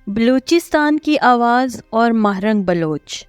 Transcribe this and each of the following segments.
بلوچستان کی آواز اور مہرنگ بلوچ۔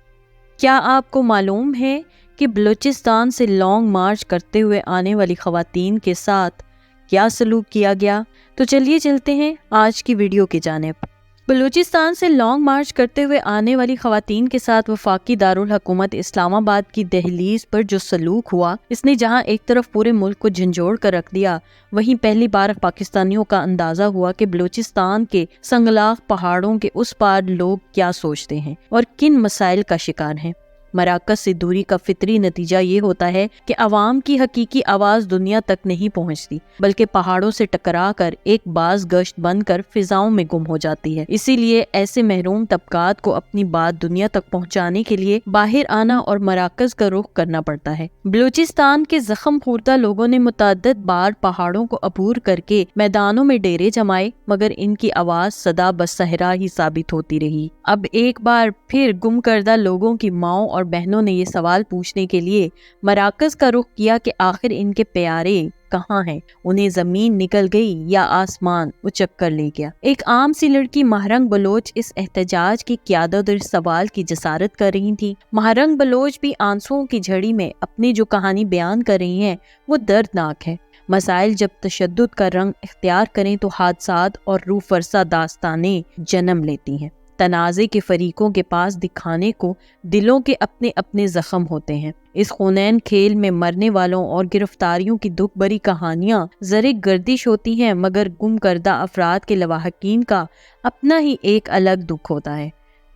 کیا آپ کو معلوم ہے کہ بلوچستان سے لانگ مارچ کرتے ہوئے آنے والی خواتین کے ساتھ کیا سلوک کیا گیا؟ تو چلیے چلتے ہیں آج کی ویڈیو کی جانب۔ بلوچستان سے لانگ مارچ کرتے ہوئے آنے والی خواتین کے ساتھ وفاقی دارالحکومت اسلام آباد کی دہلیز پر جو سلوک ہوا، اس نے جہاں ایک طرف پورے ملک کو جھنجھوڑ کر رکھ دیا، وہیں پہلی بار پاکستانیوں کا اندازہ ہوا کہ بلوچستان کے سنگلاخ پہاڑوں کے اس پار لوگ کیا سوچتے ہیں اور کن مسائل کا شکار ہیں۔ مراکز سے دوری کا فطری نتیجہ یہ ہوتا ہے کہ عوام کی حقیقی آواز دنیا تک نہیں پہنچتی، بلکہ پہاڑوں سے ٹکرا کر ایک باز گشت بن کر فضاؤں میں گم ہو جاتی ہے۔ اسی لیے ایسے محروم طبقات کو اپنی بات دنیا تک پہنچانے کے لیے باہر آنا اور مراکز کا رخ کرنا پڑتا ہے۔ بلوچستان کے زخم خوردہ لوگوں نے متعدد بار پہاڑوں کو عبور کر کے میدانوں میں ڈیرے جمائے، مگر ان کی آواز صدا بس صحرا ہی ثابت ہوتی رہی۔ اب ایک بار پھر گم کردہ لوگوں کی ماؤں اور بہنوں نے یہ سوال پوچھنے کے لیے مراکز کا رخ کیا کہ آخر ان کے پیارے کہاں ہیں؟ انہیں زمین نکل گئی یا آسمان اچک کر لے گیا؟ ایک عام سی لڑکی مہرنگ بلوچ اس احتجاج کی قیادت اور سوال کی جسارت کر رہی تھی۔ مہرنگ بلوچ بھی آنسوؤں کی جھڑی میں اپنی جو کہانی بیان کر رہی ہیں وہ دردناک ہے۔ مسائل جب تشدد کا رنگ اختیار کریں تو حادثات اور روح فرسا داستانیں جنم لیتی ہیں۔ تنازع کے فریقوں کے پاس دکھانے کو دلوں کے اپنے اپنے زخم ہوتے ہیں۔ اس خونین کھیل میں مرنے والوں اور گرفتاریوں کی دکھ بھری کہانیاں زر گردش ہوتی ہیں، مگر گم کردہ افراد کے لواحقین کا اپنا ہی ایک الگ دکھ ہوتا ہے۔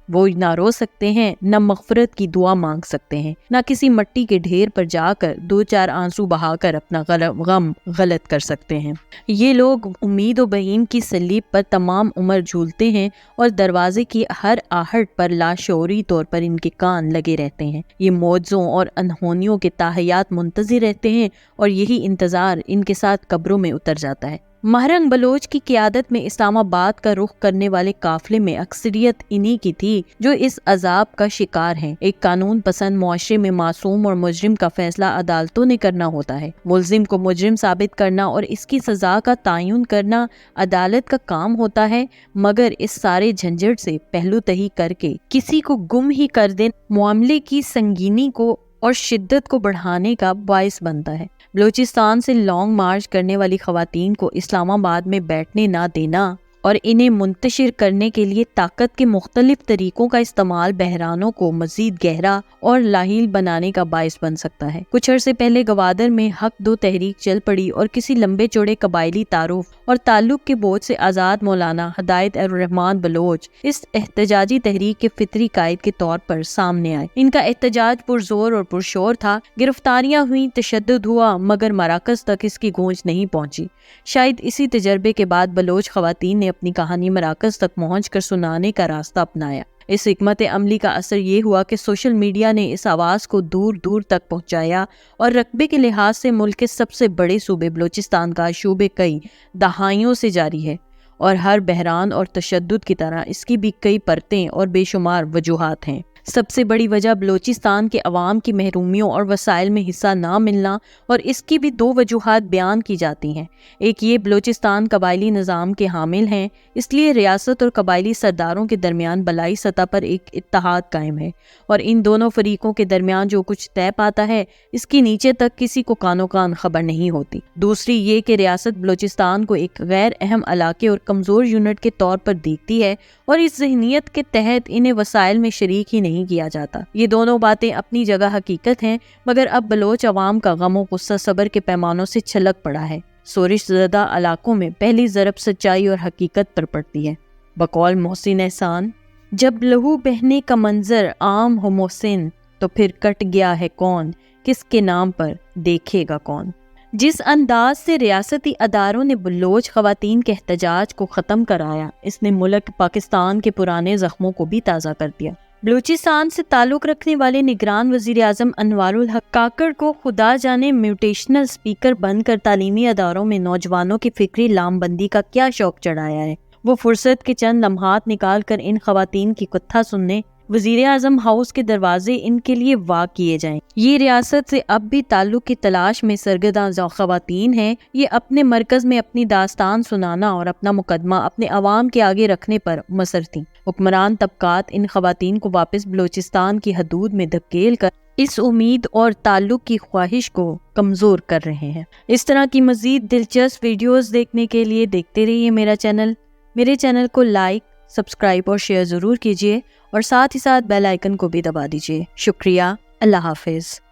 وہ نہ رو سکتے ہیں، نہ مغفرت کی دعا مانگ سکتے ہیں، نہ کسی مٹی کے ڈھیر پر جا کر دو چار آنسو بہا کر اپنا غم غلط کر سکتے ہیں۔ یہ لوگ امید و بہیم کی سلیب پر تمام عمر جھولتے ہیں اور دروازے کی ہر آہٹ پر لاشعوری طور پر ان کے کان لگے رہتے ہیں۔ یہ معجزوں اور انہونیوں کے تاحیات منتظر رہتے ہیں اور یہی انتظار ان کے ساتھ قبروں میں اتر جاتا ہے۔ مہرنگ بلوچ کی قیادت میں اسلام آباد کا رخ کرنے والے قافلے میں اکثریت انہی کی تھی جو اس عذاب کا شکار ہیں۔ ایک قانون پسند معاشرے میں معصوم اور مجرم کا فیصلہ عدالتوں نے کرنا ہوتا ہے۔ ملزم کو مجرم ثابت کرنا اور اس کی سزا کا تعین کرنا عدالت کا کام ہوتا ہے، مگر اس سارے جھنجھٹ سے پہلو تہی کر کے کسی کو گم ہی کر دینا معاملے کی سنگینی کو اور شدت کو بڑھانے کا باعث بنتا ہے۔ بلوچستان سے لانگ مارچ کرنے والی خواتین کو اسلام آباد میں بیٹھنے نہ دینا اور انہیں منتشر کرنے کے لیے طاقت کے مختلف طریقوں کا استعمال بحرانوں کو مزید گہرا اور لاحیل بنانے کا باعث بن سکتا ہے۔ کچھ عرصے پہلے گوادر میں حق دو تحریک چل پڑی اور کسی لمبے چوڑے قبائلی تعارف اور تعلق کے بوجھ سے آزاد مولانا ہدایت الرحمان بلوچ اس احتجاجی تحریک کے فطری قائد کے طور پر سامنے آئے۔ ان کا احتجاج پرزور اور پرشور تھا، گرفتاریاں ہوئیں، تشدد ہوا، مگر مراکز تک اس کی گونج نہیں پہنچی۔ شاید اسی تجربے کے بعد بلوچ خواتین نے اپنی کہانی مراکز تک پہنچ کر سنانے کا راستہ اپنایا۔ اس حکمت عملی کا اثر یہ ہوا کہ سوشل میڈیا نے اس آواز کو دور دور تک پہنچایا اور رقبے کے لحاظ سے ملک کے سب سے بڑے صوبے بلوچستان کا شعبے کئی دہائیوں سے جاری ہے، اور ہر بحران اور تشدد کی طرح اس کی بھی کئی پرتیں اور بے شمار وجوہات ہیں۔ سب سے بڑی وجہ بلوچستان کے عوام کی محرومیوں اور وسائل میں حصہ نہ ملنا، اور اس کی بھی دو وجوہات بیان کی جاتی ہیں۔ ایک یہ بلوچستان قبائلی نظام کے حامل ہیں، اس لیے ریاست اور قبائلی سرداروں کے درمیان بلائی سطح پر ایک اتحاد قائم ہے، اور ان دونوں فریقوں کے درمیان جو کچھ طے پاتا ہے اس کی نیچے تک کسی کو کانوں کان خبر نہیں ہوتی۔ دوسری یہ کہ ریاست بلوچستان کو ایک غیر اہم علاقے اور کمزور یونٹ کے طور پر دیکھتی ہے، اور اس ذہنیت کے تحت انہیں وسائل میں شریک ہی نہیں کیا جاتا۔ یہ دونوں باتیں اپنی جگہ حقیقت ہیں، مگر اب بلوچ عوام کا غم و غصہ صبر کے پیمانوں سے چھلک پڑا ہے۔ سورش زدہ علاقوں میں پہلی ضرب سچائی اور حقیقت پر پڑتی ہے۔ بقول محسن احسان، جب لہو بہنے کا منظر عام ہو محسن، تو پھر کٹ گیا ہے کون، کس کے نام پر دیکھے گا کون۔ جس انداز سے ریاستی اداروں نے بلوچ خواتین کے احتجاج کو ختم کرایا، اس نے ملک پاکستان کے پرانے زخموں کو بھی تازہ کر دیا۔ بلوچستان سے تعلق رکھنے والے نگران وزیر اعظم انوار الحق کاکڑ کو خدا جانے میوٹیشنل اسپیکر بن کر تعلیمی اداروں میں نوجوانوں کی فکری لام بندی کا کیا شوق چڑھایا ہے۔ وہ فرصت کے چند لمحات نکال کر ان خواتین کی کتھا سننے وزیر اعظم ہاؤس کے دروازے ان کے لیے وا کیے جائیں۔ یہ ریاست سے اب بھی تعلق کی تلاش میں سرگرداں خواتین ہیں۔ یہ اپنے مرکز میں اپنی داستان سنانا اور اپنا مقدمہ اپنے عوام کے آگے رکھنے پر مصر تھیں۔ حکمران طبقات ان خواتین کو واپس بلوچستان کی حدود میں دھکیل کر اس امید اور تعلق کی خواہش کو کمزور کر رہے ہیں۔ اس طرح کی مزید دلچسپ ویڈیوز دیکھنے کے لیے دیکھتے رہیے میرے چینل کو لائک، سبسکرائب اور شیئر ضرور کیجیے اور ساتھ ہی ساتھ بیل آئیکن کو بھی دبا دیجیے۔ شکریہ۔ اللہ حافظ۔